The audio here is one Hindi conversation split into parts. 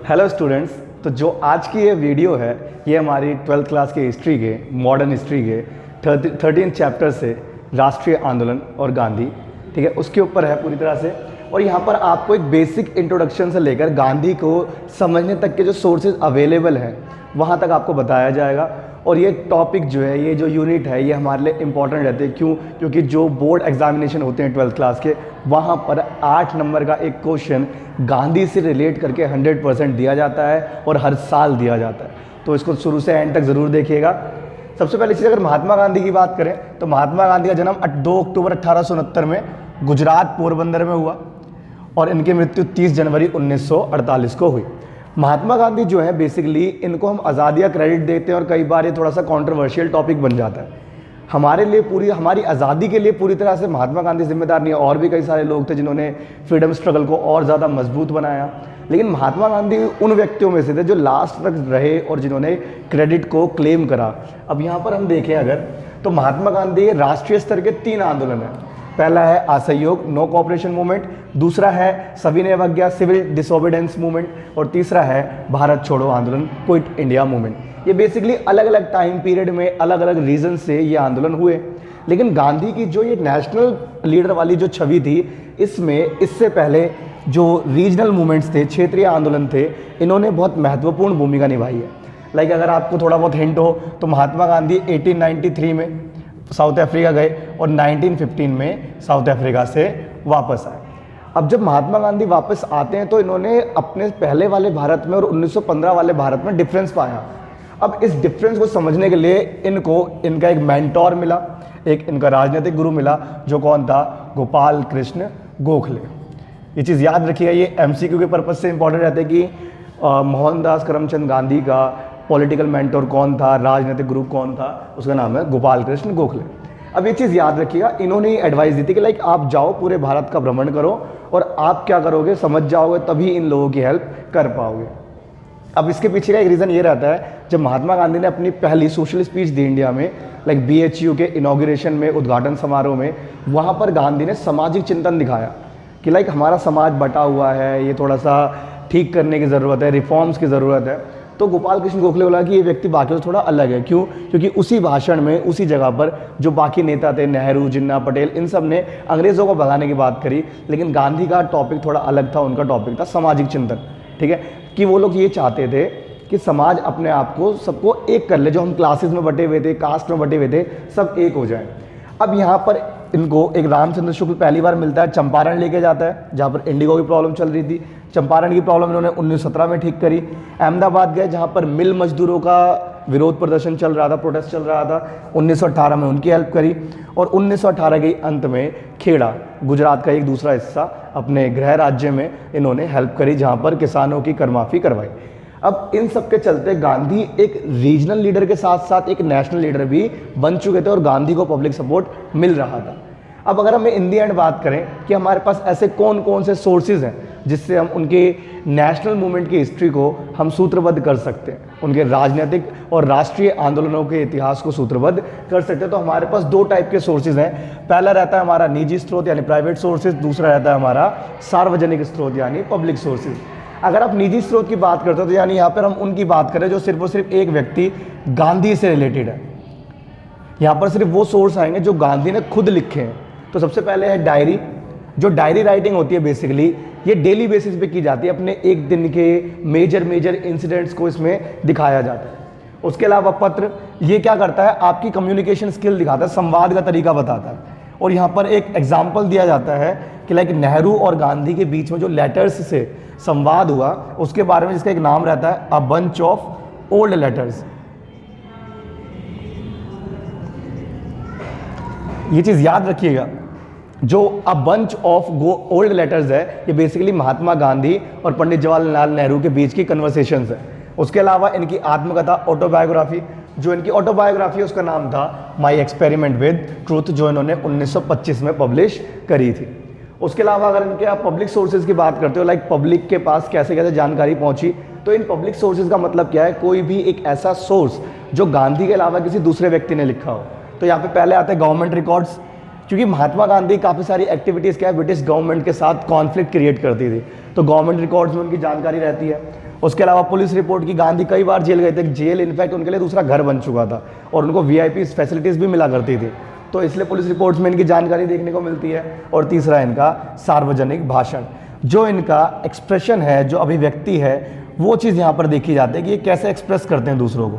Hello students. तो जो आज की ये वीडियो है ये हमारी 12th क्लास के हिस्ट्री के मॉडर्न हिस्ट्री के 13 चैप्टर से राष्ट्रीय आंदोलन और गांधी, ठीक है, उसके ऊपर है पूरी तरह से। और यहाँ पर आपको एक बेसिक इंट्रोडक्शन से लेकर गांधी को समझने तक के जो सोर्सेज अवेलेबल हैं वहाँ तक आपको बताया जाएगा। और ये टॉपिक जो है, ये जो यूनिट है, ये हमारे लिए इम्पॉर्टेंट रहते हैं। क्यों? क्योंकि जो बोर्ड एग्जामिनेशन होते हैं 12th क्लास के, वहाँ पर 8 नंबर का एक क्वेश्चन गांधी से रिलेट करके 100% दिया जाता है और हर साल दिया जाता है। तो इसको शुरू से एंड तक ज़रूर देखिएगा। सबसे पहले चीज़, अगर महात्मा गांधी की बात करें तो महात्मा गांधी का जन्म 2 अक्टूबर 1869 में गुजरात पोरबंदर में हुआ और इनकी मृत्यु 30 जनवरी 1948 को हुई। महात्मा गांधी जो है बेसिकली, इनको हम आज़ादी का क्रेडिट देते हैं और कई बार ये थोड़ा सा कंट्रोवर्शियल टॉपिक बन जाता है। हमारे लिए हमारी आज़ादी के लिए पूरी तरह से महात्मा गांधी जिम्मेदार नहीं है, और भी कई सारे लोग थे जिन्होंने फ्रीडम स्ट्रगल को और ज़्यादा मजबूत बनाया। लेकिन महात्मा गांधी उन व्यक्तियों में से थे जो लास्ट तक रहे और जिन्होंने क्रेडिट को क्लेम करा। अब यहाँ पर हम देखें अगर, तो महात्मा गांधी राष्ट्रीय स्तर के 3 आंदोलन हैं। पहला है असहयोग नो कोऑपरेशन मूवमेंट, दूसरा है सविनय अवज्ञा सिविल डिसोबीडेंस मूवमेंट, और तीसरा है भारत छोड़ो आंदोलन क्विट इंडिया मूवमेंट। ये बेसिकली अलग अलग टाइम पीरियड में अलग अलग रीजन से ये आंदोलन हुए। लेकिन गांधी की जो ये नेशनल लीडर वाली जो छवि थी, इसमें इससे पहले जो रीजनल मूवमेंट्स थे, क्षेत्रीय आंदोलन थे, इन्होंने बहुत महत्वपूर्ण भूमिका निभाई है। लाइक अगर आपको थोड़ा बहुत हिंट हो तो महात्मा गांधी 1893 में साउथ अफ्रीका गए और 1915 में साउथ अफ्रीका से वापस आए। अब जब महात्मा गांधी वापस आते हैं तो इन्होंने अपने पहले वाले भारत में और 1915 वाले भारत में डिफरेंस पाया। अब इस डिफरेंस को समझने के लिए इनका एक मेंटोर मिला, एक इनका राजनीतिक गुरु मिला, जो कौन था? गोपाल कृष्ण गोखले। ये चीज़ याद रखिएगा, ये MCQ के पर्पज़ से इंपॉर्टेंट रहता है कि मोहनदास करमचंद गांधी का पॉलिटिकल मेंटोर कौन था, राजनीतिक गुरु कौन था, उसका नाम है गोपाल कृष्ण गोखले। अब ये चीज़ याद रखिएगा, इन्होंने एडवाइस दी थी कि लाइक आप जाओ पूरे भारत का भ्रमण करो और आप क्या करोगे समझ जाओगे, तभी इन लोगों की हेल्प कर पाओगे। अब इसके पीछे का एक रीज़न ये रहता है, जब महात्मा गांधी ने अपनी पहली सोशल स्पीच दी इंडिया में, लाइक BHU के इनॉग्रेशन में, उद्घाटन समारोह में, वहाँ पर गांधी ने सामाजिक चिंतन दिखाया कि लाइक हमारा समाज बटा हुआ है, ये थोड़ा सा ठीक करने की ज़रूरत है, रिफॉर्म्स की ज़रूरत है। तो गोपाल कृष्ण गोखले बोला कि ये व्यक्ति बाकियों से थोड़ा अलग है। क्यों? क्योंकि उसी भाषण में, उसी जगह पर जो बाकी नेता थे, नेहरू, जिन्ना, पटेल, इन सब ने अंग्रेज़ों को भगाने की बात करी, लेकिन गांधी का टॉपिक थोड़ा अलग था। उनका टॉपिक था सामाजिक चिंतन, ठीक है, कि वो लोग ये चाहते थे कि समाज अपने आप को, सबको एक कर ले। जो हम क्लासेस में बटे हुए थे, कास्ट में बटे हुए थे, सब एक हो जाए। अब यहाँ पर इनको एक रामचंद्र शुक्ल पहली बार मिलता है, चंपारण लेके जाता है जहाँ पर इंडिगो की प्रॉब्लम चल रही थी। चंपारण की प्रॉब्लम इन्होंने 1917 में ठीक करी। अहमदाबाद गए जहाँ पर मिल मजदूरों का विरोध प्रदर्शन चल रहा था, प्रोटेस्ट चल रहा था, 1918 में उनकी हेल्प करी। और 1918 के अंत में खेड़ा, गुजरात का एक दूसरा हिस्सा, अपने गृह राज्य में इन्होंने हेल्प करी, जहाँ पर किसानों की कर माफ़ी करवाई। अब इन सब के चलते गांधी एक रीजनल लीडर के साथ साथ एक नेशनल लीडर भी बन चुके थे और गांधी को पब्लिक सपोर्ट मिल रहा था। अब अगर हम इन दी एंड बात करें कि हमारे पास ऐसे कौन कौन से सोर्सेज हैं जिससे हम उनके नेशनल मूवमेंट की हिस्ट्री को हम सूत्रबद्ध कर सकते हैं, उनके राजनीतिक और राष्ट्रीय आंदोलनों के इतिहास को सूत्रबद्ध कर सकते हैं, तो हमारे पास 2 टाइप के सोर्सेज हैं। पहला रहता है हमारा निजी स्रोत यानी प्राइवेट सोर्सेज, दूसरा रहता है हमारा सार्वजनिक स्रोत यानी पब्लिक सोर्सेज। अगर आप निजी स्रोत की बात करते हो तो यानी यहाँ पर हम उनकी बात करें जो सिर्फ और सिर्फ एक व्यक्ति गांधी से रिलेटेड है। यहाँ पर सिर्फ वो सोर्स आएंगे जो गांधी ने खुद लिखे हैं। तो सबसे पहले है डायरी। जो डायरी राइटिंग होती है बेसिकली ये डेली बेसिस पे की जाती है, अपने एक दिन के मेजर इंसिडेंट्स को इसमें दिखाया जाता है। उसके अलावा पत्र, ये क्या करता है? आपकी कम्युनिकेशन स्किल दिखाता है, संवाद का तरीका बताता है। और यहाँ पर एक एग्जाम्पल दिया जाता है कि लाइक नेहरू और गांधी के बीच में जो लेटर्स से संवाद हुआ उसके बारे में, जिसका एक नाम रहता है a bunch of old letters. ये चीज़ याद रखिएगा, जो a bunch of old letters है, ये बेसिकली महात्मा गांधी और पंडित जवाहरलाल नेहरू के बीच की कन्वर्सेशंस है। उसके अलावा इनकी आत्मकथा ऑटोबायोग्राफी, जो इनकी ऑटोबायोग्राफी उसका नाम था माई एक्सपेरिमेंट विद ट्रूथ, जो इन्होंने 1925 में पब्लिश करी थी। उसके अलावा अगर इनके आप पब्लिक सोर्सेज की बात करते हो, लाइक पब्लिक के पास कैसे कैसे जानकारी पहुंची, तो इन पब्लिक सोर्सेज का मतलब क्या है? कोई भी एक ऐसा सोर्स जो गांधी के अलावा किसी दूसरे व्यक्ति ने लिखा हो। तो यहाँ पे पहले आते हैं गवर्नमेंट रिकॉर्ड्स, क्योंकि महात्मा गांधी काफ़ी सारी एक्टिविटीज़ क्या है ब्रिटिश गवर्नमेंट के साथ कॉन्फ्लिक्ट क्रिएट करती थी, तो गवर्नमेंट रिकॉर्ड्स में उनकी जानकारी रहती है। उसके अलावा पुलिस रिपोर्ट की, गांधी कई बार जेल गए थे, जेल इनफैक्ट उनके लिए दूसरा घर बन चुका था और उनको वीआईपी फैसिलिटीज़ भी मिला करती थी, तो इसलिए पुलिस रिपोर्ट्स में इनकी जानकारी देखने को मिलती है। और तीसरा इनका सार्वजनिक भाषण, जो इनका एक्सप्रेशन है, जो अभिव्यक्ति है, वो चीज़ यहाँ पर देखी जाती है कि ये कैसे एक्सप्रेस करते हैं दूसरों को।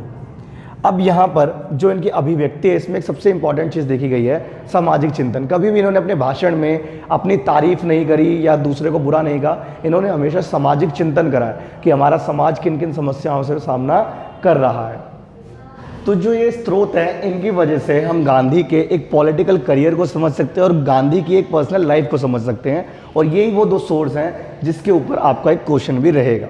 अब यहाँ पर जो इनकी अभिव्यक्ति है, इसमें एक सबसे इंपॉर्टेंट चीज़ देखी गई है सामाजिक चिंतन। कभी भी इन्होंने अपने भाषण में अपनी तारीफ नहीं करी या दूसरे को बुरा नहीं कहा, इन्होंने हमेशा सामाजिक चिंतन करा है कि हमारा समाज किन किन समस्याओं से सामना कर रहा है। तो जो ये स्रोत है, इनकी वजह से हम गांधी के एक पॉलिटिकल करियर को समझ सकते हैं और गांधी की एक पर्सनल लाइफ को समझ सकते हैं, और यही वो दो सोर्स हैं जिसके ऊपर आपका एक क्वेश्चन भी रहेगा।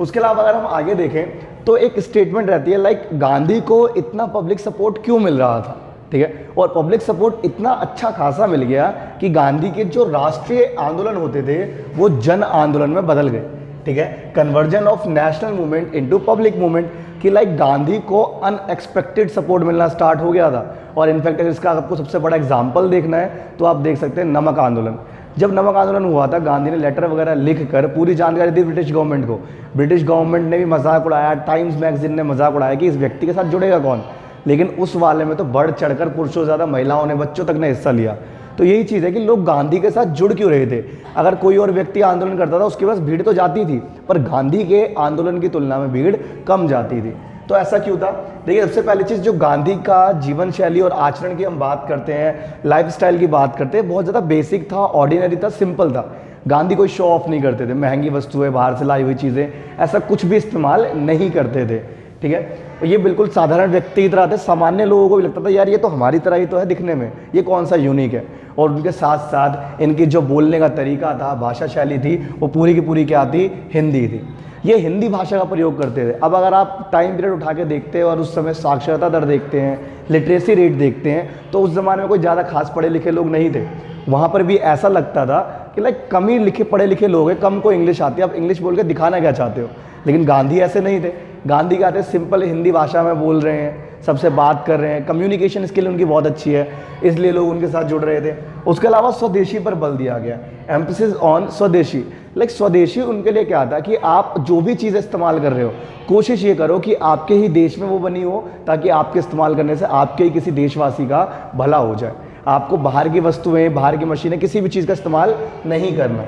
उसके अलावा अगर हम आगे देखें तो एक स्टेटमेंट रहती है लाइक गांधी को इतना पब्लिक सपोर्ट क्यों मिल रहा था, ठीक है, और पब्लिक सपोर्ट इतना अच्छा खासा मिल गया कि गांधी के जो राष्ट्रीय आंदोलन होते थे वो जन आंदोलन में बदल गए, ठीक है, conversion of national movement into public movement, कि लाइक गांधी को अनएक्सपेक्टेड सपोर्ट मिलना स्टार्ट हो गया था। और इनफैक्ट अगर इसका आपको सबसे बड़ा एग्जाम्पल देखना है तो आप देख सकते हैं नमक आंदोलन। जब नमक आंदोलन हुआ था, गांधी ने लेटर वगैरह लिख कर पूरी जानकारी दी ब्रिटिश गवर्नमेंट को। ब्रिटिश गवर्नमेंट ने भी मजाक उड़ाया, टाइम्स मैगजीन ने मजाक उड़ाया कि इस व्यक्ति के साथ जुड़ेगा कौन, लेकिन उस वाले में तो बढ़ चढ़कर पुरुषों से ज़्यादा महिलाओं ने, बच्चों तक ने हिस्सा लिया। तो यही चीज़ है कि लोग गांधी के साथ जुड़ क्यों रहे थे। अगर कोई और व्यक्ति आंदोलन करता था उसके पास भीड़ तो जाती थी, पर गांधी के आंदोलन की तुलना में भीड़ कम जाती थी। तो ऐसा क्यों था? देखिए, सबसे पहली चीज़, जो गांधी का जीवन शैली और आचरण की हम बात करते हैं, लाइफस्टाइल की बात करते हैं, बहुत ज़्यादा बेसिक था, ऑर्डिनरी था, सिंपल था। गांधी कोई शो ऑफ नहीं करते थे, महंगी वस्तुएं, बाहर से लाई हुई चीज़ें, ऐसा कुछ भी इस्तेमाल नहीं करते थे, ठीक है। ये बिल्कुल साधारण व्यक्ति की तरह थे। सामान्य लोगों को भी लगता था यार ये तो हमारी तरह ही तो है दिखने में, ये कौन सा यूनिक है। और उनके साथ साथ इनकी जो बोलने का तरीका था, भाषा शैली थी, वो पूरी की पूरी क्या थी? हिंदी थी। ये हिंदी भाषा का प्रयोग करते थे। अब अगर आप टाइम पीरियड उठा के देखते हैं और उस समय साक्षरता दर देखते हैं, लिटरेसी रेट देखते हैं, तो उस ज़माने में कोई ज़्यादा खास पढ़े लिखे लोग नहीं थे। वहाँ पर भी ऐसा लगता था कि लाइक कम ही लिखे पढ़े लिखे लोग हैं, कम को इंग्लिश आती है, आप इंग्लिश बोल के दिखाना क्या चाहते हो। लेकिन गांधी ऐसे नहीं थे। गांधी कहते सिंपल हिंदी भाषा में बोल रहे हैं, सबसे बात कर रहे हैं, कम्युनिकेशन स्किल उनकी बहुत अच्छी है, इसलिए लोग उनके साथ जुड़ रहे थे। उसके अलावा स्वदेशी पर बल दिया गया, एम्फेसिस ऑन स्वदेशी। लाइक स्वदेशी उनके लिए क्या था कि आप जो भी चीज़ इस्तेमाल कर रहे हो, कोशिश ये करो कि आपके ही देश में वो बनी हो, ताकि आपके इस्तेमाल करने से आपके ही किसी देशवासी का भला हो जाए। आपको बाहर की वस्तुएं, बाहर की मशीनें, किसी भी चीज़ का इस्तेमाल नहीं करना।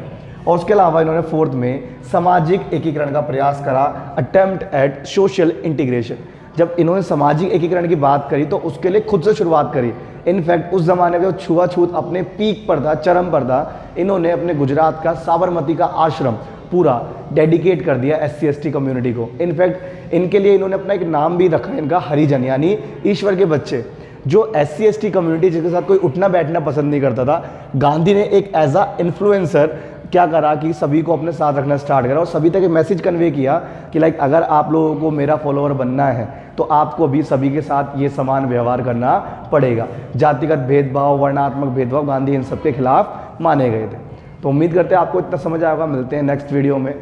और उसके अलावा इन्होंने फोर्थ में सामाजिक एकीकरण का प्रयास करा, अटेम्प्ट एट सोशल इंटीग्रेशन। जब इन्होंने सामाजिक एकीकरण की बात करी तो उसके लिए खुद से शुरुआत करी। इनफैक्ट उस जमाने में छुआछूत अपने पीक पर था, चरम पर था। इन्होंने अपने गुजरात का साबरमती का आश्रम पूरा डेडिकेट कर दिया SC/ST कम्युनिटी को। इनफैक्ट इनके लिए इन्होंने अपना एक नाम भी रखा इनका, हरिजन, यानी ईश्वर के बच्चे। जो SC/ST कम्युनिटी जिसके साथ कोई उठना बैठना पसंद नहीं करता था, गांधी ने एक एज अ इन्फ्लुएंसर क्या करा कि सभी को अपने साथ रखना स्टार्ट करा और सभी तक एक मैसेज कन्वे किया कि लाइक अगर आप लोगों को मेरा फॉलोअर बनना है तो आपको भी सभी के साथ ये समान व्यवहार करना पड़ेगा। जातिगत भेदभाव, वर्णात्मक भेदभाव, गांधी इन सब के खिलाफ माने गए थे। तो उम्मीद करते हैं आपको इतना समझ आएगा। मिलते हैं नेक्स्ट वीडियो में।